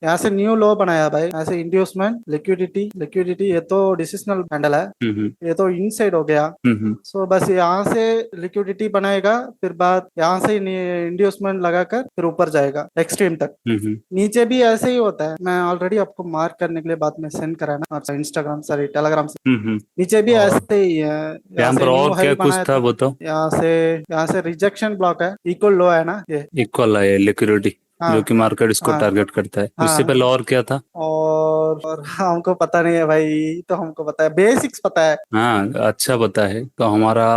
यहाँ से न्यू लो बनाया भाई, यहाँ से इंड्यूसमेंट लिक्विडिटी लिक्विडिटी, ये तो डिसिशनल कैंडल है, हम्म ये तो इनसाइड हो गया। हम्म सो बस यहाँ से लिक्विडिटी बनाएगा, फिर बाद यहाँ से इंड्यूसमेंट लगाकर फिर ऊपर जाएगा एक्सट्रीम तक। हम्म नीचे भी ऐसे ही होता है, मैं ऑलरेडी आपको मार्क करने के लिए बाद में सेंड करा ना, और इंस्टाग्राम सॉरी टेलीग्राम से। नीचे भी और ऐसे ही है, यहाँ यहाँ से पर न्यू और क्या हाई कुछ बनाया था था। बताओ। यहाँ से रिजेक्शन ब्लॉक है, इक्वल लो है ना ये। इक्वल है लिक्विडिटी, हाँ जो कि मार्केट इसको हाँ टारगेट करता है। उससे हाँ। पहले और क्या था? और हमको पता नहीं है भाई, तो हमको पता है, बेसिक्स पता है। हाँ, अच्छा पता है। तो हमारा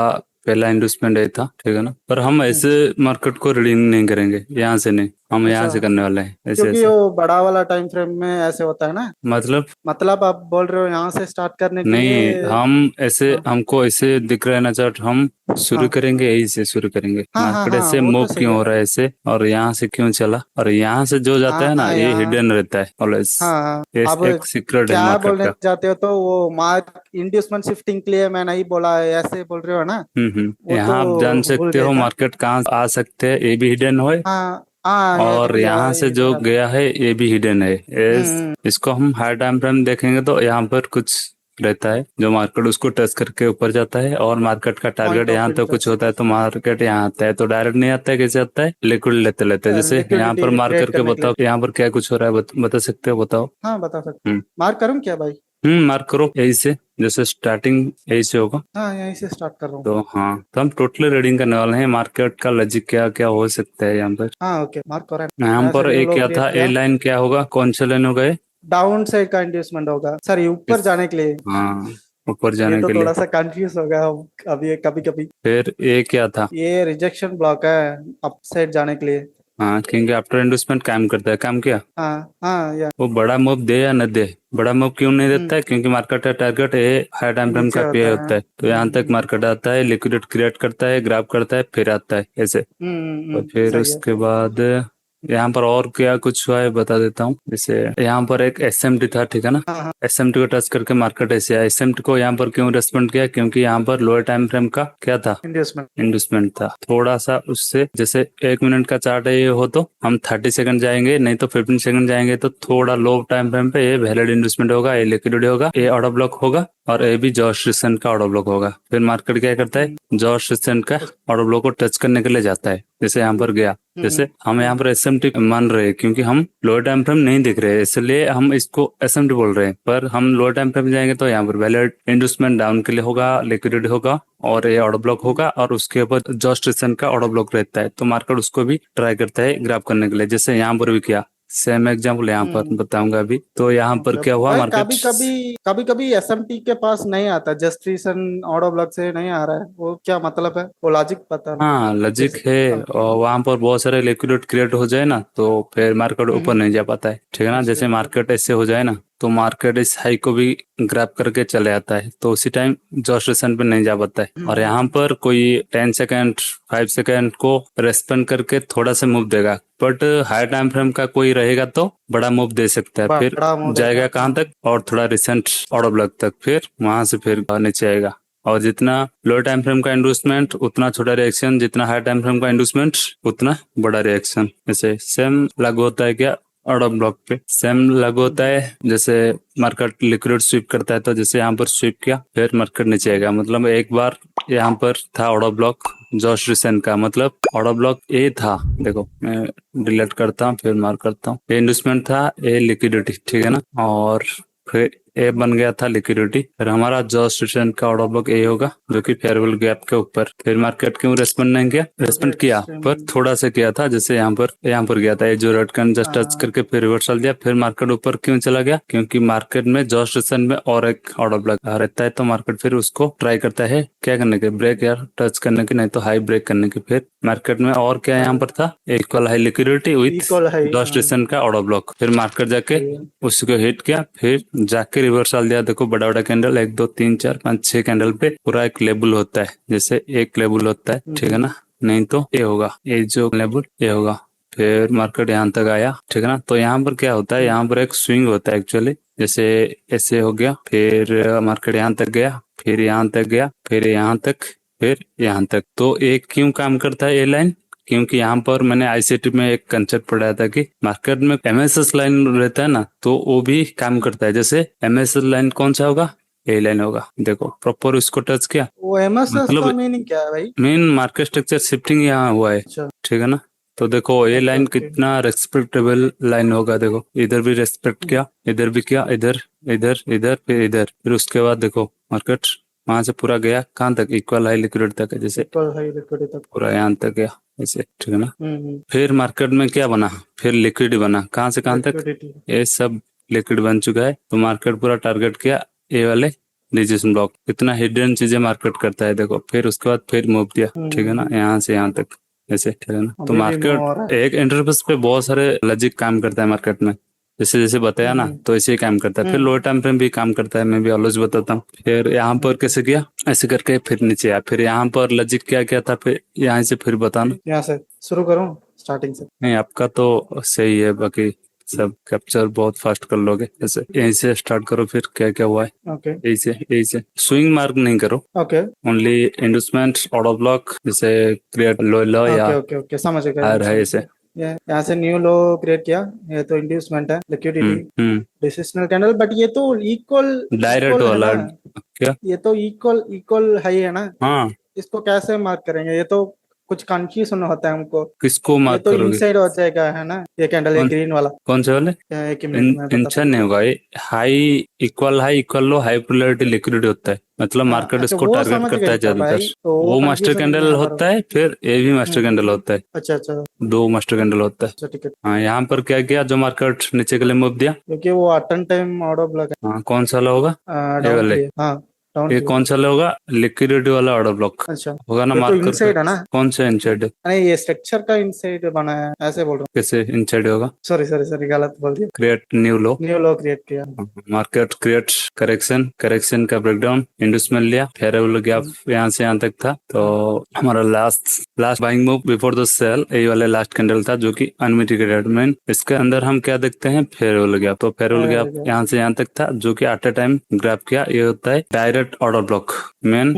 पहला इन्वेस्टमेंट ये था, ठीक है ना। पर हम ऐसे अच्छा। मार्केट को रीडिंग नहीं करेंगे यहाँ से, नहीं, हम यहाँ अच्छा, से करने वाले हैं ऐसे क्योंकि ऐसे। वो बड़ा वाला टाइम फ्रेम में ऐसे होता है ना। मतलब मतलब आप बोल रहे हो यहाँ से स्टार्ट करने के नहीं, लिए। हम ऐसे, हाँ हमको ऐसे दिख रहा है ना चार्ट, हम शुरू हाँ करेंगे यही से, शुरू करेंगे। हाँ हाँ मार्केट हाँ, ऐसे वो मूव तो सही क्यों है। हो रहा है ऐसे, और यहाँ से क्यों चला, और यहाँ से जो जाता हाँ है ना, हाँ ये यहाँ। हिडन रहता है ऑलवेज। हाँ हाँ। ये अब एक सीक्रेट है क्या मार्केट बोलने का। जाते हो, तो वो मार्क इंड्यूसमेंट शिफ्टिंग के लिए मैं नहीं बोला है, ऐसे बोल रहे हो ना। वो यहाँ आप जान तो भूल सकते गए हो था। मार्केट कहाँ आ सकते हैं, ये भी हिडन हो। हाँ हाँ, ये और भी यहाँ है से जो इधर। गया है ये भी हिडन है। हम्म। इसको हम हाई टाइम फ्रेम देखेंगे तो यहाँ पर कुछ रहता है, जो मार्केट उसको टच करके ऊपर जाता है, और मार्केट का टारगेट पॉइंट ऑफ यहाँ तो कुछ इंटरेस्ट। होता है, तो मार्केट यहाँ आता है। तो डायरेक्ट नहीं आता है, कैसे आता है? लिक्विड लेते लेते, जैसे यहाँ लिक्विडिटी पर मार्क क्रिएट करके करने के लिए। बताओ, यहाँ पर क्या कुछ हो रहा है, बता सकते हो? बताओ। हाँ बता सकते हैं, हम्म मार्क करूँ क्या भाई? मार्क करो यही से, जैसे स्टार्टिंग यही से होगा। हाँ यहीं से स्टार्ट कर रहा हूँ। तो हाँ, तो हम टोटली रीडिंग करने वाले हैं मार्केट का लॉजिक क्या क्या हो सकता है यहाँ पर। हाँ ओके, मार्क करा है। यहाँ यहाँ से पर न्यू ए लो क्या था, क्रिएट ए किया। लाइन क्या होगा, कौन सा लाइन होगा ये? डाउन साइड का इंड्यूसमेंट होगा, सॉरी ऊपर इस, जाने के लिए। हाँ, ऊपर ये जाने तो के लिए। थोड़ा सा कंफ्यूज हो गया हम अभी, कभी कभी। फिर ए क्या था? ये रिजेक्शन ब्लॉक है, अप साइड जाने के लिए। हाँ, क्योंकि आफ्टर इंडस्टमेंट काम करता है, काम किया। हाँ हाँ या। वो बड़ा मूव दे या न दे, बड़ा मूव क्यों नहीं हम्म, देता है? क्योंकि मार्केट का टारगेट ए हाई टाइम फ्रेम नीचे का पे होता है। होता है। तो यहाँ तक मार्केट आता है, लिक्विडिटी क्रिएट करता है, ग्राफ करता है, फिर आता है ऐसे। तो फिर सही है। उसके बाद यहाँ पर और क्या कुछ हुआ है बता देता हूँ। जैसे यहाँ पर एक एसएमटी था, ठीक है ना। हाँ हाँ। एसएमटी को टच करके मार्केट ऐसे आया। एसएमटी को यहाँ पर क्यों रेस्पॉन्ड किया? क्योंकि यहाँ पर लोअर टाइम फ्रेम का क्या था, इंड्यूसमेंट। इंडस्टमेंट था। थोड़ा सा उससे, जैसे 1 मिनट का चार्ट है ये हो, तो हम 30 सेकंड जाएंगे, नहीं तो 15 सेकंड जाएंगे, तो थोड़ा लो टाइम फ्रेम पे ये वैलिड इंडस्टमेंट होगा, ये लिक्विडिटी होगा, ये ऑर्डर ब्लॉक होगा, और ये भी जॉर्ज रिसेंट का ऑर्डर ब्लॉक होगा। फिर मार्केट क्या करता है, जॉर्ज रिसेंट का ऑर्डर ब्लॉक को टच करने के लिए जाता है, जैसे यहाँ पर गया। जैसे हम यहाँ पर एसएमटी मान रहे हैं, क्योंकि हम लोअर टाइम फ्रेम नहीं दिख रहे हैं, इसलिए हम इसको एसएमटी बोल रहे हैं। पर हम लोअर टाइम फ्रेम जाएंगे तो यहाँ पर वैलिड इंडस्टमेंट डाउन के लिए होगा, लिक्विडिटी होगा, और ये ऑर्डर ब्लॉक होगा, और उसके ऊपर जॉर्ज रिसेंट का ऑर्डर ब्लॉक रहता है। तो मार्केट उसको भी ट्राई करता है ग्रैब करने के लिए, जैसे यहाँ पर भी किया। सेम एग्जाम्पल यहाँ पर बताऊंगा अभी। तो यहाँ पर ओके क्या हुआ, भाई, मार्केट। कभी कभी एसएमटी के पास नहीं आता, जस्ट रीजन ऑर्डर ब्लॉक से नहीं आ रहा है, वो क्या मतलब है, वो लॉजिक पता ना। हाँ, लॉजिक फिर है। समझे। और वहां पर बहुत सारे लिक्विड क्रिएट हो जाए ना, तो फिर मार्केट ऊपर हम्म। नहीं जा पाता है, ठीक है ना। अच्छा जैसे अच्छा। मार्केट ऐसे हो जाए ना, तो मार्केट इस हाई को भी ग्रैब करके चले आता है, तो उसी टाइम जॉस्टेशन पे नहीं जा पाता है। और यहाँ हम्म। पर कोई 10 सेकेंड, 5 सेकेंड को रेस्पॉन्ड करके थोड़ा सा मूव देगा, बट हाई टाइम फ्रेम का कोई रहेगा तो बड़ा मूव दे सकता है। फिर बड़ा मुंह देगा, जाएगा कहाँ हाँ। तक, और थोड़ा रिसेंट ऑर्डर ब्लॉक तक, फिर वहां से फिर नीचे आएगा। और जितना लो टाइम फ्रेम का इंडूसमेंट उतना छोटा रिएक्शन, जितना हाई टाइम फ्रेम का इंडूसमेंट उतना बड़ा रिएक्शन। जैसे सेम लागू होता है क्या, ऑर्डर ब्लॉक पे सेम लागू होता है। जैसे मार्केट लिक्विड स्वीप करता है, तो जैसे यहाँ पर स्वीप किया, फिर मार्केट नीचे आएगा। मतलब एक बार यहाँ पर था ऑर्डर ब्लॉक जॉश रिसेंट का, मतलब ऑर्डर ब्लॉक ए था। देखो मैं डिलीट करता हूँ, फिर मार्क करता हूँ। ये इंडूसमेंट था, ए लिक्विडिटी, ठीक है ना। और फिर ए बन गया था लिक्विडिटी। फिर हमारा जॉस रिटर्न का ऑर्डर ब्लॉक ए होगा, जो कि फेयरवेल गैप के ऊपर। फिर मार्केट क्यों रेस्पॉन्ड नहीं किया? रेस्पॉन्ड किया, पर थोड़ा सा किया था। जैसे यहाँ पर गया था, ये जो रेड कैंडल जस्ट टच करके फिर रिवर्सल दिया। फिर मार्केट ऊपर क्यों चला गया? क्योंकि मार्केट में जॉस रिटर्न में और एक ऑर्डर ब्लॉक रहता है, तो मार्केट फिर उसको ट्राई करता है क्या करने के, ब्रेक या टच करने की, नहीं तो हाई ब्रेक करने की। फिर मार्केट में और क्या यहाँ पर था, equal high liquidity with equal है, जॉस हाँ। रिटर्न का ऑर्डर ब्लॉक। फिर मार्केट जाके सही है। उसको हिट किया, फिर जाके रिवर्सल दिया। देखो बड़ा बड़ा कैंडल, 1 2 3 4 5 6 कैंडल पे पूरा एक लेबल होता है, जैसे एक लेबल होता है, ठीक है ना। नहीं तो ये होगा, ये जो लेबल ये होगा। फिर मार्केट यहाँ तक आया, ठीक है ना। तो यहाँ पर क्या होता है, यहाँ पर एक स्विंग होता है एक्चुअली। जैसे ऐसे हो गया, फिर मार्केट यहाँ तक गया, फिर यहाँ तक गया, फिर यहाँ तक, फिर यहाँ तक। तो एक क्यों काम करता है ये लाइन? क्योंकि यहाँ पर मैंने आईसीटी में एक कंसेप्ट पढ़ाया था कि मार्केट में एमएसएस लाइन रहता है ना, तो वो भी काम करता है। जैसे एमएसएस लाइन कौन सा होगा, ए लाइन होगा। देखो प्रॉपर उसको टच किया, वो एमएसएस का मतलब मीनिंग क्या है भाई? मेन मार्केट स्ट्रक्चर शिफ्टिंग यहाँ हुआ है, अच्छा। ठीक है ना। तो देखो ये ओके लाइन ओके। कितना रेस्पेक्टेबल लाइन होगा। देखो इधर भी रेस्पेक्ट किया, इधर भी किया, इधर इधर इधर फिर इधर, फिर उसके बाद देखो मार्केट वहां से पूरा गया कहाँ तक, इक्वल हाई लिक्विडिटी तक है, जैसे इक्वल हाई लिक्विडिटी तक। पूरा यहाँ तक गया ऐसे, ठीक है ना। हम्म। फिर मार्केट में क्या बना, फिर लिक्विड बना, कहाँ से कहाँ तक, लिक्विडिटी। ये सब लिक्विड बन चुका है। तो मार्केट पूरा टारगेट किया ये वाले रिजेक्शन ब्लॉक। इतना हिडन चीजें मार्केट करता है देखो। फिर उसके बाद फिर मूव दिया, ठीक है ना, यहाँ से यहाँ तक ऐसे, ठीक है ना। तो अभी भी मूव हो मार्केट रहा एक इंटरफेस पे बहुत सारे लॉजिक काम करता है मार्केट में, जैसे जैसे बताया ना, है। तो ऐसे ही काम करता है। फिर लोअर टाइम फ्रेम भी काम करता है, मैं भी ऑलवेज बताता हूँ। फिर यहाँ पर कैसे किया, ऐसे करके फिर नीचे आया, फिर यहाँ पर लॉजिक क्या क्या था, फिर यहाँ से फिर बताना। यहाँ से शुरू करूँ स्टार्टिंग से? नहीं आपका तो सही है, बाकी सब कैप्चर बहुत फास्ट कर लोगे। जैसे यहीं से स्टार्ट करो, फिर क्या क्या हुआ है ओके यही से स्विंग मार्क नहीं करो, ओके ओनली इंडस्टमेंट ऑर्डर ब्लॉक, जैसे क्रिएट लो लो या ओके ओके ओके, समझ गया हायर है समझ ऐसे। गया। यहाँ से न्यू लो क्रिएट किया। ये तो इंड्यूसमेंट है, लिक्विडिटी, हम्म। डिसिशनल कैंडल, बट ये तो इक्वल डायरेक्ट इक्वल है वाला ना? क्या, ये तो इक्वल इक्वल हाई है ना? हाँ इसको कैसे मार्क करेंगे? ये तो कुछ कंफ्यूजन होता है हमको। किसको ये मार्क तो करोगे, इनसाइड हो जाएगा है ना, ये कैंडल, ये कौन ग्रीन वाला। कौन से वाले, एक ही मिनट में बताता इंचन हूँ। नहीं होगा ये। हाई इक्वल लो हाई प्रोबेबिलिटी लिक्विड होता है, मतलब हाँ मार्केट अच्छा, इसको वो टारगेट समझ करता है गया ज्यादातर। भाई, तो वो वो मास्टर कंफ्यूजन नहीं कैंडल है होता है, फिर ये भी मास्टर हम्म। कैंडल होता है, अच्छा अच्छा। दो मास्टर कैंडल होता है। अच्छा ठीक है। हाँ यहाँ पर क्या किया, जो मार्केट नीचे के लिए मूव दिया, क्योंकि वो अटन टाइम ऑर्डर ब्लॉक हाँ कौन सा वाला होगा, है, ये डाउन वाले, क्लियर, हाँ डाउन ये क्लियर। कौन सा वाला होगा, लिक्विडिटी वाला ऑर्डर ब्लॉक अच्छा, होगा ना, ये तो मार्क करके। इनसाइड है ना? कौन सा इनसाइड, नहीं, ये स्ट्रक्चर का इनसाइड बना है, ऐसे बोल रहा हूँ। कैसे इनसाइड होगा, सॉरी सॉरी सॉरी, गलत बोल दिया। क्रिएट न्यू लो, न्यू लो क्रिएट किया। मार्केट क्रिएट करेक्शन, करेक्शन का ब्रेकडाउन, इंडस्ट्रियल लिया, फेयरेबल गैप यहाँ से यहाँ तक था। तो हमारा last buying move before the sell ये वाले लास्ट कैंडल था, जो कि अनमिटिगेटेड मीन इसके अंदर हम क्या देखते हैं, फेयरेबल गैप। तो फेयरेबल गैप यहाँ से यहाँ तक था, जो कि एट अ टाइम ग्रैब किया। ये होता है direct order block. Main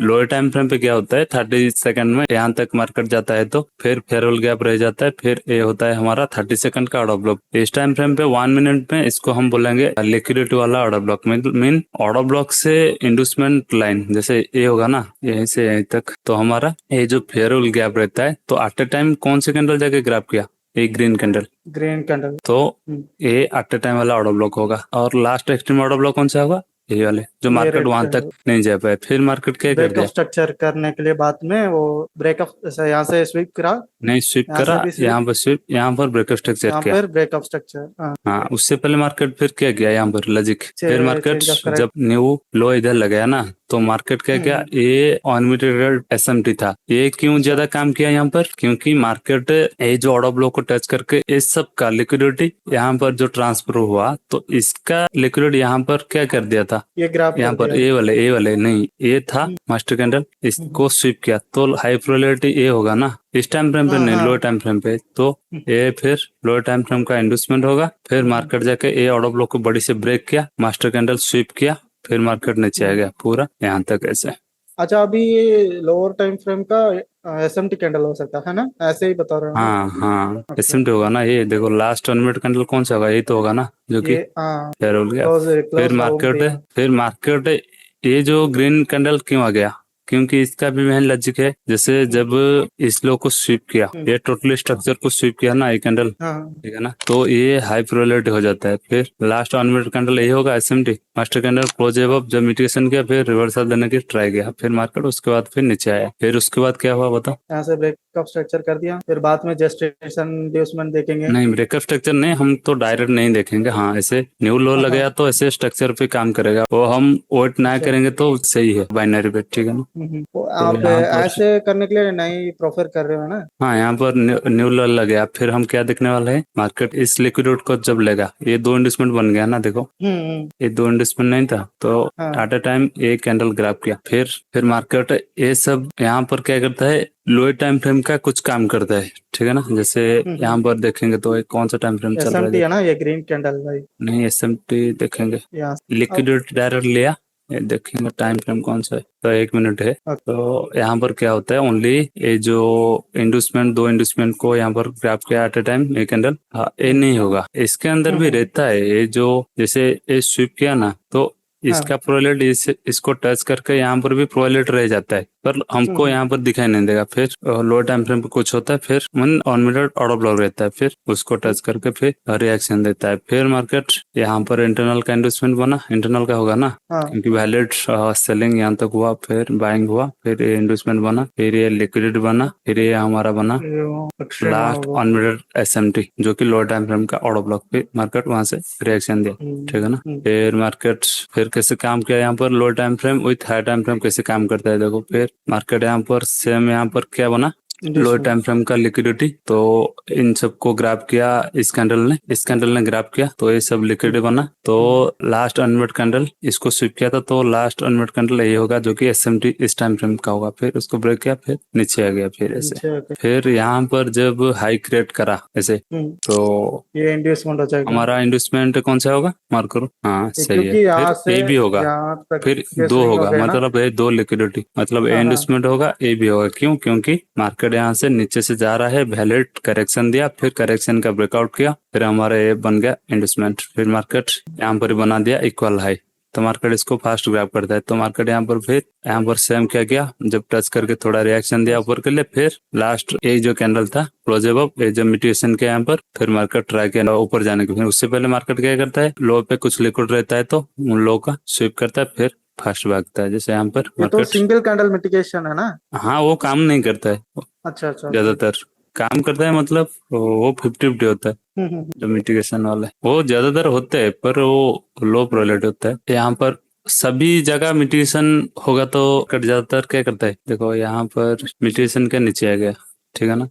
lower time frame पे क्या होता है, 30 सेकंड में यहाँ तक मार्केट जाता है, तो फिर फेयरेबल गैप रह जाता है, फिर ये होता है हमारा 30 सेकंड का ऑर्डर ब्लॉक। इस टाइम फ्रेम पे 1 मिनट में इसको हम बोलेंगे लिक्विडिटी वाला order block. Mean order block से इंडस्टमेंट लाइन, जैसे ये होगा ना, यहीं से यहीं तक, तो हमारा ये जो फेयरेबल गैप रहता है, तो एट अ टाइम कौन से कैंडल जाके ग्रैब किया, एक ग्रीन कैंडल, ग्रीन कैंडल। तो ये एट अ टाइम वाला ऑर्डर ब्लॉक होगा। और लास्ट एक्सट्रीम ऑर्डर ब्लॉक कौन सा होगा, ये वाले, जो ये मार्केट रेड वहां तक नहीं जा पाए। फिर मार्केट क्या कर ब्रेक ऑफ दिया, स्ट्रक्चर करने के लिए बाद में वो ब्रेक ऑफ, यहाँ से स्वीप करा, नहीं स्विप यहाँ करा, से भी स्वीप, यहाँ पर स्विप, यहाँ पर ब्रेकअप स्ट्रक्चर यहाँ किया। पर ब्रेक ऑफ स्ट्रक्चर, हाँ। हाँ उससे पहले मार्केट फिर क्या किया, यहाँ पर लॉजिक, फिर मार्केट चेंज ऑफ करेक्ट। जब न्यू लो इधर लगाया ना, तो मार्केट क्या किया, ये अनलिमिटेड एसएमटी था। ये क्यों ज्यादा काम किया यहाँ पर, क्योंकि मार्केट ये जो ऑर्डर ब्लॉक को टच करके इस सब का लिक्विडिटी यहाँ पर जो ट्रांसफर हुआ, तो इसका लिक्विडिटी यहाँ पर क्या कर दिया था, ये ग्राफ यहाँ कर पर दिया। ये वाले नहीं, ये था मास्टर कैंडल, इसको स्विप किया, तो हाई प्रोबेबिलिटी ये होगा ना, इस टाइम फ्रेम पे हाँ नहीं, हाँ। लोअर टाइम फ्रेम पे। तो ये फिर लोअर टाइम फ्रेम का इंडस्टमेंट होगा। फिर मार्केट जाके ये ऑर्डर ब्लॉक को बड़ी से ब्रेक किया, मास्टर कैंडल स्वीप किया, फिर मार्केट नीचे आ गया पूरा यहाँ तक ऐसे। अच्छा, अभी ये लोअर टाइम फ्रेम का एसएमटी कैंडल हो सकता है ना, ऐसे ही बता रहे हो ना? हाँ हाँ ओके। एसएमटी होगा ना, ये देखो लास्ट 1 मिनट कैंडल कौन सा होगा, ये तो होगा ना, जो कि ये हाँ, फेयर हो गया। क्लोज फिर क्लोज हो मार्केट, गया। ये जो ग्रीन कैंडल क्यों आ गया, क्योंकि इसका भी मेन लॉजिक है। जैसे जब इस लो को स्वीप किया, ये टोटली स्ट्रक्चर को स्वीप किया ना ये कैंडल, हाँ ठीक है ना, तो ये हाई प्रोबेबिलिटी हो जाता है। फिर लास्ट 1 मिनट कैंडल यही होगा SMT, master candle close above, जब मिटिगेशन किया, फिर रिवर्सल देने की ट्राई किया, फिर मार्केट उसके बाद फिर नीचे आया। फिर उसके बाद क्या हुआ बताओ, यहाँ से ब्रेकअप स्ट्रक्चर कर दिया, फिर बाद में जस्टिफिकेशन इंड्यूसमेंट देखेंगे। नहीं ब्रेकअप स्ट्रक्चर नहीं, हम तो डायरेक्ट नहीं देखेंगे। हाँ ऐसे न्यू लो हाँ हाँ। लगाया तो ऐसे स्ट्रक्चर पे काम करेगा, वो हम वेट ना अच्छा। करेंगे तो सही है, बाइनरी पे, ठीक है ना। वो तो आप यहाँ पर, ऐसे करने के लिए नहीं प्रोफर कर रहे हो ना? हाँ यहाँ पर न्यू लो लग गया, फिर हम क्या देखने वाले हैं, मार्केट इस लिक्विड को जब लेगा, ये दो इंडस्टमेंट बन गया ना, देखो ये दो इंडस्टमेंट नहीं था, तो हाँ। एट अ टाइम ये कैंडल ग्रैब किया। फिर मार्केट ये सब यहाँ पर क्या करता है, लोअर टाइम फ्रेम का कुछ काम करता है, ठीक है ना। जैसे यहाँ पर देखेंगे तो एक कौन सा टाइम फ्रेम चल रहा एसएमटी है, है ना ये ग्रीन कैंडल भाई? नहीं एसएमटी देखेंगे, यहाँ लिक्विड डायरेक्ट लिया, ये देखेंगे टाइम फ्रेम कौन सा है, तो 1 मिनट है। अच्छा। तो यहाँ पर क्या होता है, ओनली ये जो इंडूसमेंट, दो इंडूसमेंट को यहाँ पर ग्रैब किया एट ए टाइम, एक कैंडल, हाँ ये नहीं होगा, इसके अंदर भी रहता है ये जो, जैसे ये स्वीप किया ना, तो इसका प्रोलेट इसको टच करके यहाँ पर भी प्रोलेट रह जाता है, पर हमको यहाँ पर दिखाई नहीं देगा। फिर लो टाइम फ्रेम पे कुछ होता है, फिर 1 मिनट ऑर्डर ब्लॉक रहता है, फिर उसको टच करके फिर रिएक्शन देता है। फिर मार्केट यहाँ पर इंटरनल का इंडस्टमेंट बना, इंटरनल का होगा ना, क्योंकि वैलिड सेलिंग यहाँ तक हुआ, फिर बाइंग हुआ, फिर ये इंडस्टमेंट बना, फिर ये लिक्विडिटी बना, फिर ये हमारा बना लास्ट 1 मिनट SMT, जो कि लो टाइम फ्रेम का ऑर्डर ब्लॉक पे मार्केट वहां से रिएक्शन दिया, ठीक है ना। फिर मार्केट फिर कैसे काम किया, यहाँ पर low time frame with high time frame कैसे काम करता है देखो। फिर मार्केट यहाँ पर सेम, यहाँ पर क्या बना, लो टाइम फ्रेम का लिक्विडिटी, तो इन सबको ग्रैब किया इस कैंडल ने ग्रैब किया, तो ये सब लिक्विडिटी बना। तो लास्ट अनमिट कैंडल इसको स्विप किया था, तो लास्ट अनमिट कैंडल यही होगा जो कि SMT इस टाइम फ्रेम का होगा। फिर उसको ब्रेक किया, फिर नीचे आ गया, फिर ऐसे। फिर यहाँ पर जब हाई क्रिएट करा ऐसे, तो ये इंड्यूसमेंट हो जाएगा। हमारा इंडस्टमेंट कौन सा होगा, मार्क करो, हाँ सही है। क्योंकि यहाँ फिर ए भी होगा, फिर दो होगा, मतलब ये दो लिक्विडिटी, मतलब ए इंडस्टमेंट होगा, ए भी होगा। क्यों? क्योंकि मार्केट यहाँ से नीचे से जा रहा है, वैलिड करेक्शन दिया, फिर करेक्शन का ब्रेकआउट किया, फिर हमारा ये बन गया इंडस्टमेंट। फिर मार्केट यहाँ पर बना दिया इक्वल हाई, तो मार्केट इसको फास्ट ग्रैब करता है। तो मार्केट यहाँ पर फिर यहाँ पर सेम क्या किया, जब टच करके थोड़ा रिएक्शन दिया ऊपर के लिए, फिर लास्ट ये जो कैंडल था क्लोज अबव, ये जब मिटिगेशन के यहाँ पर, फिर मार्केट ट्राई किया ऊपर जाने के। फिर उससे पहले मार्केट क्या करता है, लो पे कुछ लिक्विड रहता है तो उन लो का स्वीप करता है, फिर फास्ट भागता है। जैसे यहाँ पर तो सिंगल कैंडल मिटिगेशन है ना। हाँ, वो काम नहीं करता है अच्छा अच्छा, ज्यादातर, काम करता है मतलब वो 50-50 होता है जो मिटिगेशन वाला है, वो ज्यादातर होते हैं, पर वो लो प्रोबेबिलिटी होता है। यहाँ पर सभी जगह मिटिगेशन होगा तो कट ज्यादातर क्या करता है, देखो यहाँ पर मिटिगेशन के नीचे आ गया, ठीक है ना।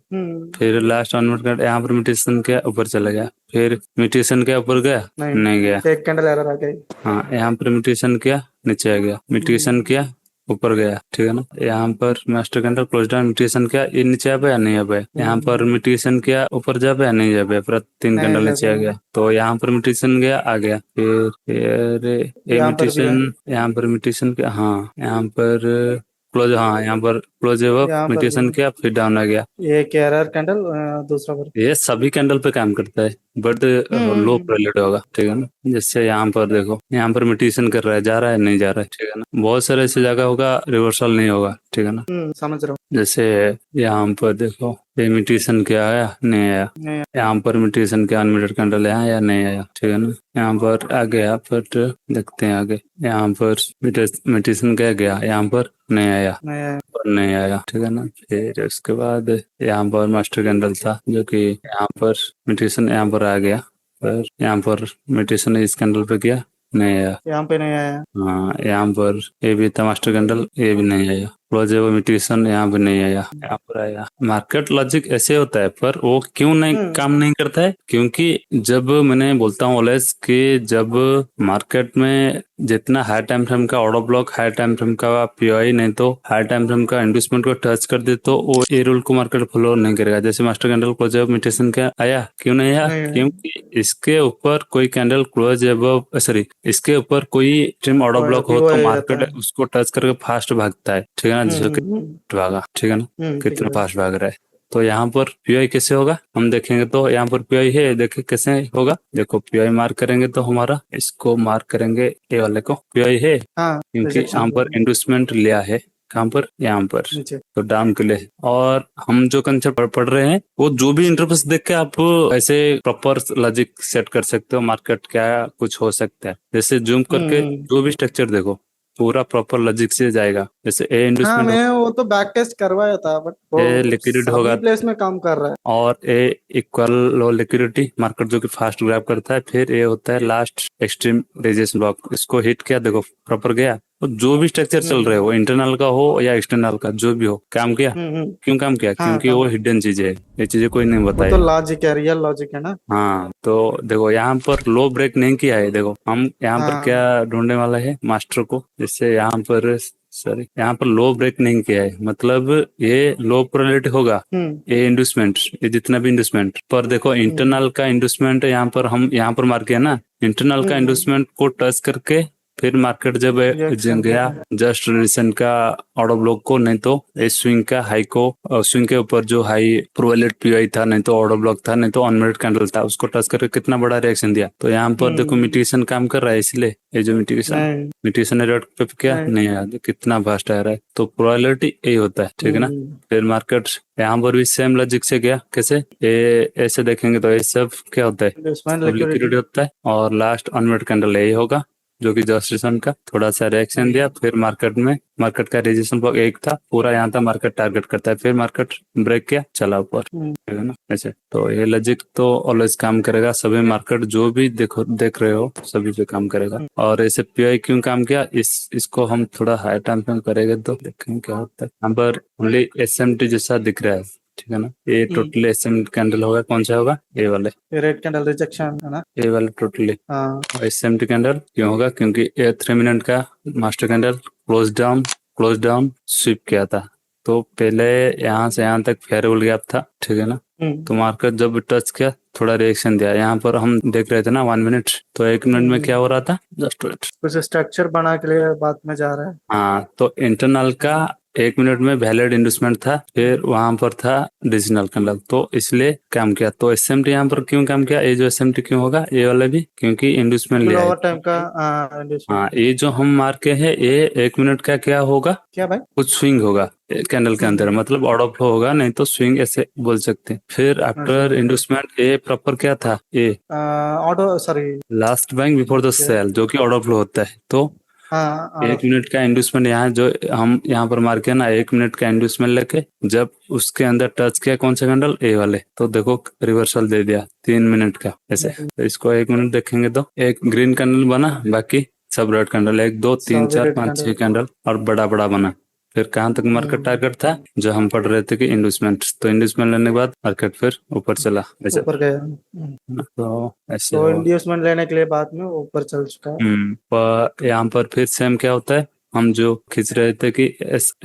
फिर लास्ट ऑनवर्ड का यहाँ पर मिटिगेशन के ऊपर चला गया, फिर मिटिगेशन के ऊपर गया, नहीं गया, एक कैंडल एरर आ गई। हाँ, यहाँ पर मिटिगेशन किया, नीचे आ गया, मिटिगेशन किया, ऊपर गया, ठीक है ना। यहाँ पर master candle close down, mitigation किया, ये नीचे आ पाया, नहीं आ पाया। यहाँ पर मिटिगेशन किया, ऊपर जा पाया, नहीं जा पाया, पूरा 3 कैंडल नीचे आ गया। तो यहाँ पर मिटिगेशन गया, आ गया, फिर ये मिटिगेशन, यहाँ पर मिटिगेशन किया, हाँ यहाँ पर क्लोज, हाँ यहाँ पर क्लोज मिटिगेशन किया, फिर डाउन आ गया। ये एरर कैंडल दूसरा पर, ये सभी कैंडल पे काम करता है, बट लो प्रोलेट होगा, ठीक है ना। जैसे यहाँ पर देखो, यहाँ पर मिटिगेशन कर रहा है, जा रहा है, नहीं जा रहा है, ठीक है ना। बहुत सारे ऐसी जगह होगा रिवर्सल नहीं होगा, ठीक है ना। समझ रहा हूँ। जैसे यहाँ पर देखो, ये मिटिगेशन क्या आया, नहीं आया। यहाँ पर मिटिगेशन क्या अनमिटेड कैंडल आया या नहीं आया, ठीक है ना। यहाँ पर आ गया, पर देखते हैं आगे। यहाँ पर मिटिगेशन क्या गया, यहाँ पर नहीं आया, नहीं आया, ठीक है ना। फिर उसके बाद यहाँ पर मास्टर कैंडल था, जो कि यहाँ पर मिटिगेशन यहाँ पर आ गया, पर यहाँ पर मिटिगेशन इस कैंडल पे किया, नहीं आया, यहाँ पे नहीं आया। हाँ यहाँ पर ये भी था मास्टर कैंडल, ये भी नहीं आया। क्लोज मिटिगेशन यहाँ पे नहीं आया, यहाँ पर आया। मार्केट लॉजिक ऐसे होता है, पर वो क्यों नहीं काम नहीं करता है, क्योंकि जब मैंने बोलता हूँ ऑलवेज कि जब मार्केट में जितना हाई टाइम फ्रेम का order block, high time frame का पीओआई, नहीं तो हाई टाइम फ्रेम का इंडस्टमेंट को टच कर दे, तो वो ये रूल को मार्केट फॉलो नहीं करेगा। जैसे master candle close above mitigation क्या आया, क्यों नहीं आया, क्योंकि इसके ऊपर कोई कैंडल क्लोज अबव, सॉरी, इसके ऊपर कोई ट्रिम ऑर्डर ब्लॉक हो तो मार्केट उसको टच करके फास्ट भागता है, ठीक है ना। जैसे भागा, ठीक है ना, कितना फास्ट भाग रहा है। तो यहाँ पर पीआई कैसे होगा हम देखेंगे, तो यहाँ पर पीआई है, देखे कैसे होगा, देखो पीआई मार्क करेंगे, तो हमारा इसको मार्क करेंगे, ए वाले को पीआई है, क्योंकि यहाँ पर इंडस्टमेंट लिया है, कहाँ पर, यहाँ पर, तो डाउन के लिए। और हम जो कंसेप्ट पढ़ रहे हैं, वो जो भी इंटरफेस देख के आप ऐसे प्रॉपर लॉजिक सेट कर सकते हो, मार्केट क्या कुछ हो सकता है। जैसे जूम करके जो भी स्ट्रक्चर देखो, पूरा प्रॉपर लॉजिक से जाएगा। जैसे ए इंडस्टमेंट, मैं वो तो बैक टेस्ट करवाया था, बट वो लिक्विडिटी होगा, प्लेस में काम कर रहा है। और ए इक्वल लो लिक्विडिटी, मार्केट जो कि फास्ट ग्रैब करता है। फिर ये होता है लास्ट एक्सट्रीम रेजिस्टेंस ब्लॉक, इसको हिट किया, देखो प्रॉपर गया। तो जो भी स्ट्रक्चर चल रहे हो, इंटरनल का हो या एक्सटर्नल का, जो भी हो, काम किया। क्यों काम किया, क्योंकि वो हिडन चीजें है, ये चीजें कोई नहीं बताई, तो लॉजिक है, रियल लॉजिक है ना। हाँ, तो देखो यहाँ पर लो ब्रेक नहीं किया है, देखो हम यहाँ पर क्या ढूंढने वाला है मास्टर को, जिससे यहाँ पर, सॉरी, यहाँ पर लो ब्रेक नहीं किया है, मतलब ये लो प्रोबेबिलिटी होगा, ये इंडस्टमेंट, ये जितना भी इंडस्टमेंट पर, देखो इंटरनल का इंडस्टमेंट यहाँ पर हम यहाँ पर मार किया ना, इंटरनल का इंडस्टमेंट को टच करके फिर मार्केट जब रिएक्शन गया जस्ट रिसेंट का ऑर्डर ब्लॉक को, नहीं तो इस स्विंग का हाई को, स्विंग के ऊपर जो हाई प्रोवाइलेट पीआई था, नहीं तो ऑर्डर ब्लॉक था, नहीं तो ऑनमिनट कैंडल था, उसको टच करके कितना बड़ा रिएक्शन दिया। तो यहाँ पर देखो मिटिगेशन काम कर रहा है, इसलिए ये जो नहीं मिटिगेशन रेट पे क्या नहीं नहीं आया, कितना फास्ट आ रहा है। तो प्रोबेबिलिटी यही होता है, ठीक है ना। फिर मार्केट यहाँ पर भी सेम लॉजिक से गया, कैसे ये ऐसे देखेंगे तो ये सब क्या होता है, इन्वेस्टमेंट सब लिक्विडिटी लिक्विडिटी होता है। और लास्ट अनमिट कैंडल यही होगा जो कि जस्टिसन का थोड़ा सा रिएक्शन दिया। फिर मार्केट का रेजिस्टेंस ब्लॉक एक था पूरा, यहाँ था मार्केट टारगेट करता है, फिर मार्केट ब्रेक किया, चला ऊपर, ठीक है ना। ऐसे तो ये लॉजिक तो ऑलवेज काम करेगा, सभी मार्केट जो भी देख रहे हो सभी पे काम करेगा। और ऐसे पीआई क्यों काम किया, इसको हम थोड़ा हाई टाइम फ्रेम करेंगे तो देखेंगे क्या होता है। यहाँ पर ओनली एसएमटी जैसा दिख रहा है, ठीक है ना। ये टोटल एसएमटी कैंडल होगा, कौन सा होगा, ये वाले रेड कैंडल रिजेक्शन है ना। ये वाला टोटली हाँ एसएमटी कैंडल क्यों होगा, क्योंकि ये 3 मिनट का master candle close down sweep किया था। तो पहले यहाँ से यहाँ तक फेयरेबल गैप था, ठीक है ना। तो मार्केट जब टच किया थोड़ा रिएक्शन दिया, यहाँ पर हम देख रहे थे ना 1 मिनट, तो 1 मिनट में क्या हो रहा था, जस्ट वेट। कुछ स्ट्रक्चर बना के लिए बाद में जा रहा है। हाँ, तो इंटरनल का 1 मिनट में वैलिड इंडस्टमेंट था, फिर वहां पर था डिजिटल कैंडल, तो इसलिए काम किया। तो एसएमटी यहाँ पर क्यों काम किया, ये जो एसएमटी क्यों होगा, ये वाला भी क्योंकि इंडस्टमेंट लिया है। ओवर टाइम का हाँ, ये जो हम मार के है ये 1 मिनट का क्या होगा, क्या भाई, कुछ स्विंग होगा कैंडल के अंदर, मतलब ऑर्डर फ्लो होगा, नहीं तो स्विंग ऐसे बोल सकते हैं। फिर आफ्टर इंडस्टमेंट ये प्रॉपर क्या था, ये order sorry last buying before the sell, जो कि ऑर्डर फ्लो होता है। तो हाँ 1 मिनट का इंडस्टमेंट यहाँ जो हम यहाँ पर मार के ना 1 मिनट का इंडस्टमेंट लेके जब उसके अंदर टच किया कौन सा कैंडल, ए वाले, तो देखो रिवर्सल दे दिया 3 मिनट का ऐसे। तो इसको 1 मिनट देखेंगे तो एक ग्रीन कैंडल बना, बाकी सब रेड कैंडल, 1 2 3 4 5 6 कैंडल और बड़ा बड़ा बना। फिर कहाँ तक मार्केट टारगेट था, जो हम पढ़ रहे थे कि इंडस्टमेंट, तो इंडस्टमेंट लेने के बाद मार्केट फिर ऊपर चला ऐसे। ऊपर गया। तो ऐसे तो इंड्यूसमेंट लेने के लिए बाद में वो ऊपर चल चुका है। पर यहाँ पर फिर सेम क्या होता है, हम जो खींच रहे थे कि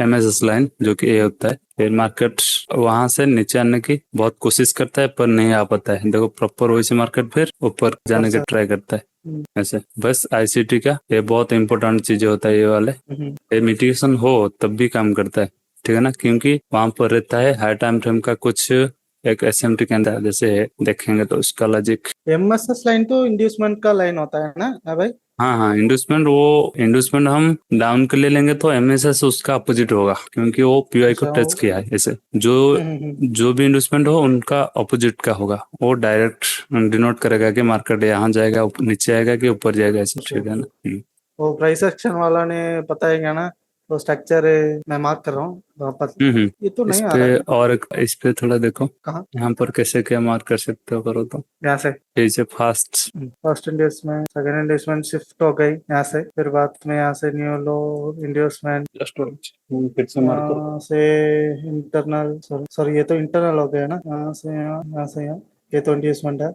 MSS लाइन जो कि ए होता है, फिर मार्केट वहां से नीचे आने की बहुत कोशिश करता है पर नहीं आ पाता है। देखो प्रॉपर वैसे मार्केट फिर ऊपर जाने की ट्राई करता है ऐसे। बस आईसीटी का ये बहुत इंपॉर्टेंट चीज होता है, ये वाले ये मिटिगेशन हो तब भी काम करता है, ठीक है ना, क्योंकि वहां पर रहता है हाई टाइम फ्रेम का कुछ एक एसएमटी के अंदर जैसे देखेंगे तो उसका लॉजिक। एमएसएस लाइन तो इंड्यूसमेंट का लाइन होता है ना भाई। हाँ, इंडस्टमेंट हम डाउन के लिए लेंगे तो एमएसएस उसका अपोजिट होगा, क्योंकि वो पीआई को टच किया है ऐसे। जो भी इंडस्टमेंट हो उनका अपोजिट का होगा, वो डायरेक्ट डिनोट करेगा कि मार्केट यहाँ जाएगा, नीचे आएगा कि ऊपर जाएगा ऐसे, ठीक है ना। वो प्राइस एक्शन वाला ने बताएगा ना, तो स्ट्रक्चर मैं मार्क कर रहा हूँ वापस। ये तो इस नहीं आ पे रहा है। और इस पे थोड़ा देखो कहाँ, यहाँ पर कैसे क्या मार्क कर सकते हो, करो तो यहाँ से ऐसे फास्ट फर्स्ट इंडस्टमेंट, सेकंड इंडस्टमेंट शिफ्ट हो गई यहाँ से, फिर बाद में यहाँ से न्यू लो इंडस्टमेंट, फिर से मार्क करो। यहाँ से इंटरनल, सॉरी ये तो इंटरनल हो गया ना, यहाँ से यहाँ से यहाँ, ये तो इंडस्टमेंट है।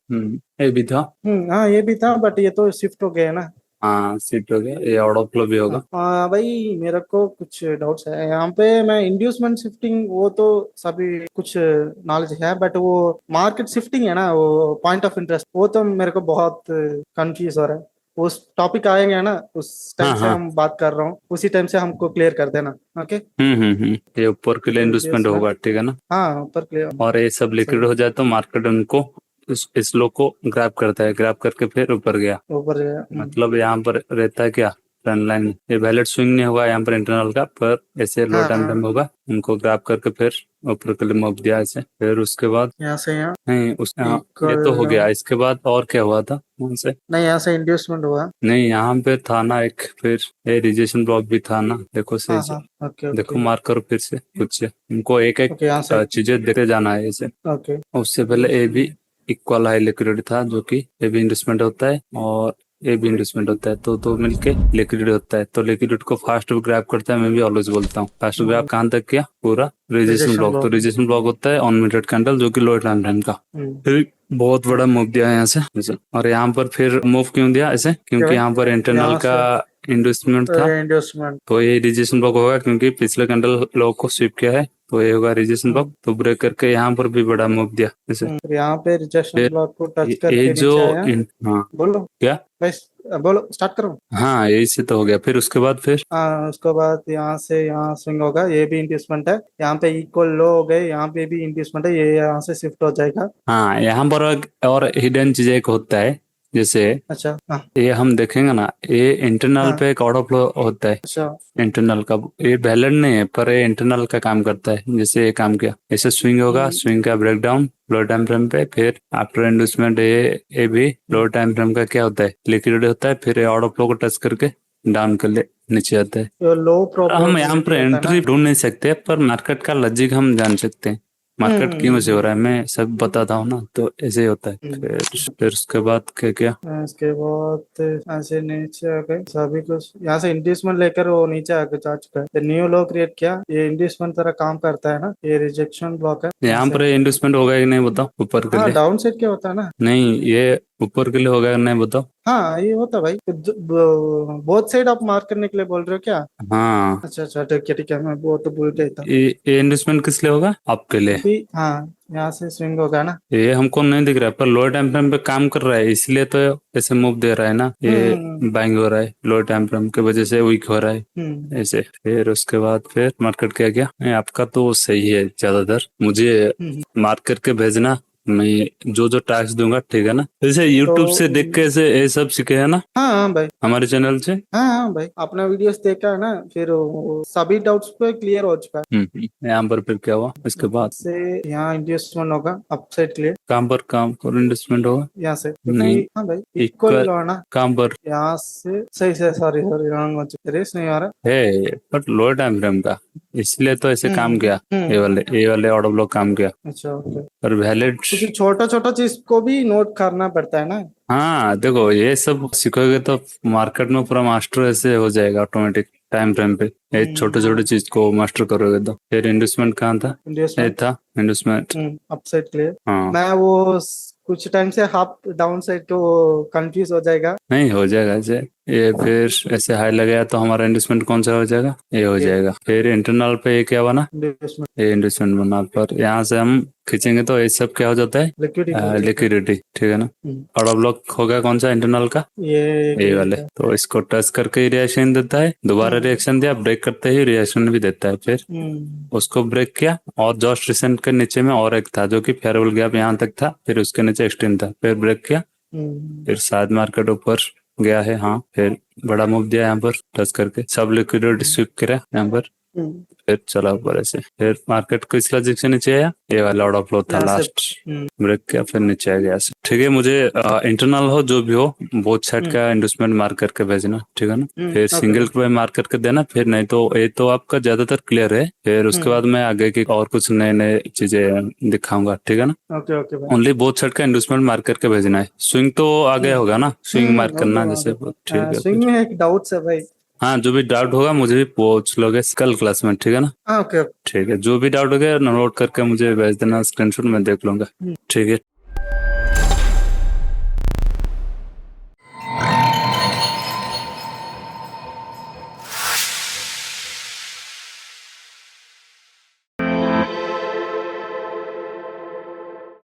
ये भी था। हाँ ये भी था, बट ये तो शिफ्ट हो गया ना। हाँ, शिफ्ट हो गया, ये आउट ऑफ फ्लो भी होगा। हाँ भाई, मेरे को कुछ डाउट्स है यहाँ पे। मैं इंड्यूसमेंट शिफ्टिंग वो तो सभी कुछ नॉलेज है, बट वो मार्केट शिफ्टिंग है ना, वो पॉइंट ऑफ इंटरेस्ट, वो तो मेरे को बहुत कंफ्यूज हो रहा है। उस टॉपिक आएगा ना, उस टाइम हाँ से हाँ। हम बात कर रहा हूँ, उसी टाइम से हमको क्लियर कर देना। ओके। ये ऊपर के लिए इन्वेस्टमेंट होगा, ठीक है ना। हाँ ऊपर क्लियर। और ये सब लिक्विड हो जाए तो मार्केट उनको इस लो को ग्रैब करता है, ग्रैब करके फिर ऊपर गया, ऊपर गया। मतलब यहाँ पर रहता है क्या, ट्रेंड लाइन। ये वैलिड स्विंग नहीं होगा यहाँ पर इंटरनल का, पर ऐसे लो हाँ टाइम हाँ, फ्रेम होगा, उनको ग्रैब करके फिर ऊपर के लिए मूव दिया ऐसे। फिर उसके बाद यहाँ से यहाँ नहीं ये तो हो गया, इसके बाद और क्या हुआ था वहां से, नहीं, यहाँ से इंड्यूसमेंट हुआ। नहीं यहाँ पे था ना एक, फिर ये रिजेक्शन ब्लॉक भी था ना, देखो सही हाँ से हाँ, ओके देखो, ओके मार्क करो फिर से कुछ से, इनको एक एक ओके, यहाँ से चीजें देखते जाना है ऐसे। ओके। उससे पहले ए भी इक्वल हाई लिक्विडिटी था, जो कि ए भी इन्वेस्टमेंट होता है और ए भी इन्वेस्टमेंट होता है, तो दो मिलके लिक्विडिटी होता है। तो लिक्विडिटी को फास्ट ग्रैब करता है, मैं भी ऑलवेज बोलता हूँ फास्ट ग्रैब कहाँ तक किया, पूरा रिजेक्शन रिजेक्शन ब्लॉक। तो रिजेक्शन ब्लॉक होता है अनमिटेड कैंडल, जो कि लोअर टाइम फ्रेम का। फिर बहुत बड़ा मूव दिया है यहाँ से ऐसे। और यहाँ पर फिर मूव क्यों दिया ऐसे, क्योंकि यहाँ पर इंटरनल यहाँ का इन्वेस्टमेंट था, इंडस्टमेंट। तो ये रिजेक्शन ब्लॉक होगा, क्योंकि पिछले कैंडल लो को स्वीप किया है, तो ये होगा रिजेक्शन ब्लॉक। तो ब्रेक करके यहाँ पर भी बड़ा मूव दिया जैसे। यहाँ पे रिजेक्शन फिर ब्लॉक को टच ये करके जो नीचे आया। हाँ बोलो क्या, बस, बोलो स्टार्ट करो। हाँ यही से तो हो गया, फिर उसके बाद फिर उसके बाद यहाँ से यहाँ स्विंग होगा, ये भी इंड्यूसमेंट है। यहाँ पे इक्वल लो हो गए, यहाँ पे भी इंड्यूसमेंट है, ये यहाँ से शिफ्ट हो जाएगा। हाँ यहाँ पर और हिडन चीज एक होता है, जैसे अच्छा हाँ। ये हम देखेंगे ना, ये इंटरनल हाँ पे एक ऑर्डर फ्लो होता है। अच्छा। इंटरनल का ये वैलिड नहीं है, पर ये इंटरनल का काम करता है। जैसे ये काम किया, ऐसे स्विंग होगा, हम्म, स्विंग का ब्रेकडाउन लोअर टाइम फ्रेम पे, फिर आफ्टर इंड्यूसमेंट ये भी लोअर टाइम फ्रेम का क्या होता है, लिक्विडेट होता है, फिर ये ऑर्डर फ्लो को टच करके डाउन कर ले नीचे आता है। तो लो हम यहाँ पर प्रोबेबिलिटी होता है एंट्री ना। ढूंढ नहीं सकते, पर मार्केट का लॉजिक हम जान सकते हैं। मार्केट क्यों से हो रहा है मैं सब बताता हूँ ना, तो ऐसे ही होता है। फिर उसके बाद क्या क्या इसके बाद ऐसे नीचे आ गए सभी कुछ, यहाँ से इंड्यूसमेंट लेकर वो नीचे आके जा चुका है। न्यू लो क्रिएट किया, ये इंड्यूसमेंट तरह काम करता है ना, ये रिजेक्शन ब्लॉक है यहाँ यहाँ से। पर इन्वेस्टमेंट होगा कि नहीं बताओ, ऊपर के हाँ लिए। डाउन साइड क्या होता है ना। नहीं ये ऊपर के लिए होगा कि नहीं बताओ। हाँ ये होता है भाई, बोथ साइड आप मार्क करने के लिए बोल रहे हो क्या? हाँ अच्छा अच्छा ठीक है, मैं वो तो भूल गया था। ये इन्वेस्टमेंट किस लिए होगा, आपके लिए। अभी हाँ यहाँ से स्विंग होगा ना। ये हमको नहीं दिख रहा है, पर लोअर टाइम फ्रेम पे काम कर रहा है, इसलिए तो ऐसे मूव दे रहा है ना। ये हम्म बाइंग हो रहा है, लोअर टाइम फ्रेम की वजह से वीक हो रहा है हम्म ऐसे। फिर उसके बाद फिर मार्केट क्या गया। नहीं, आपका तो सही है ज्यादातर, मुझे हम्म। मार्क करके भेजना, मैं जो जो टास्क दूंगा, ठीक है ना। जैसे तो यूट्यूब से देख के ऐसे ये सब सीखे है ना, हाँ हाँ भाई। हमारे चैनल से। हाँ भाई अपना वीडियोस देखा है ना, फिर वो सभी डाउट्स पे क्लियर हो चुका है। यहाँ पर फिर क्या हुआ इसके बाद। से यहाँ इंड्यूसमेंट होगा अपसाइड क्लियर, काम पर काम और इन्वेस्टमेंट होगा। यहाँ से क्योंकि नहीं हाँ भाई इक्वल इक्वल होना। काम पर यहाँ से सही से, सॉरी सॉरी रॉन्ग हो चुका, रेस नहीं आ रहा। है, बट लोअर टाइम फ्रेम का, इसलिए तो ऐसे काम किया। हम्म। ये वाले ऑर्डर ब्लॉक काम किया, अच्छा ओके। पर वैलिड। क्योंकि छोटा छोटा चीज को भी नोट करना पड़ता है ना। हाँ देखो ये सब सीखोगे तो मार्केट में पूरा मास्टर ऐसे हो जाएगा ऑटोमेटिक टाइम फ्रेम पे। ये छोटे छोटे चीज को मास्टर करोगे तो। फिर इन्वेस्टमेंट कहाँ था, ये इन्वेस्टमेंट। था इन्वेस्टमेंट। Upside clear. हाँ मैं वो कुछ टाइम से हाफ डाउन साइड को कंफ्यूज हो जाएगा। नहीं हो जाएगा ऐसे। ये फिर ऐसे हाई लगाया तो हमारा इन्वेस्टमेंट कौन सा हो जाएगा, ये हो ये जाएगा। फिर इंटरनल पे ये क्या बना, इन्वेस्टमेंट ये इन्वेस्टमेंट बना, पर यहाँ से हम खींचेंगे तो ये सब क्या हो जाता है, लिक्विडिटी हो जाता है। लिक्विडिटी, ठीक है ना। हम्म, ऑर्डर ब्लॉक होगा कौन सा, इंटरनल का, ये ये ग्रीन वाले। का। तो इसको टच करके ही रिएक्शन देता है, दोबारा हम्म रिएक्शन दिया, ब्रेक करते ही रिएक्शन भी देता है। फिर हम्म उसको ब्रेक किया, और जस्ट रिसेंट के नीचे में और एक था जो कि फेयरेबल गैप यहाँ तक था, फिर उसके नीचे एक्सटेंड था, फिर ब्रेक किया, हम्म फिर शायद मार्केट ऊपर गया है। हाँ फिर बड़ा मूव दिया यहाँ पर टच करके, सब लिक्विडिटी स्विप करा यहाँ पर, हम्म, फिर चला ऊपर ऐसे। फिर मार्केट को इस लॉजिक से नीचे आया, ये वाला ऑर्डर फ्लो था यहाँ से। लास्ट, ब्रेक किया, फिर नीचे आ गया ऐसे। ठीक है, मुझे इंटरनल हो जो भी हो, बोथ साइड का इंडोसमेंट मार्क करके भेजना, ठीक है ना। फिर ओके सिंगल पे मार्क करके देना, फिर नहीं तो ये तो आपका ज्यादातर क्लियर है। फिर उसके बाद मैं आगे की और कुछ नए नए चीजें दिखाऊंगा, ठीक है ना। ओके ओके भाई। ओनली बोथ साइड का इंडोसमेंट मार्क करके भेजना है। स्विंग तो आगे होगा ना, स्विंग मार्क करना जैसे, ठीक है स्विंग फिर। में एक डाउट है भाई। हाँ जो भी डाउट होगा मुझे भी पूछ लोगे कल क्लास में, ठीक है ना। हाँ ओके। ठीक है, जो भी डाउट हो गया नोट करके मुझे भेज देना स्क्रीनशॉट, मैं देख लूंगा, ठीक है।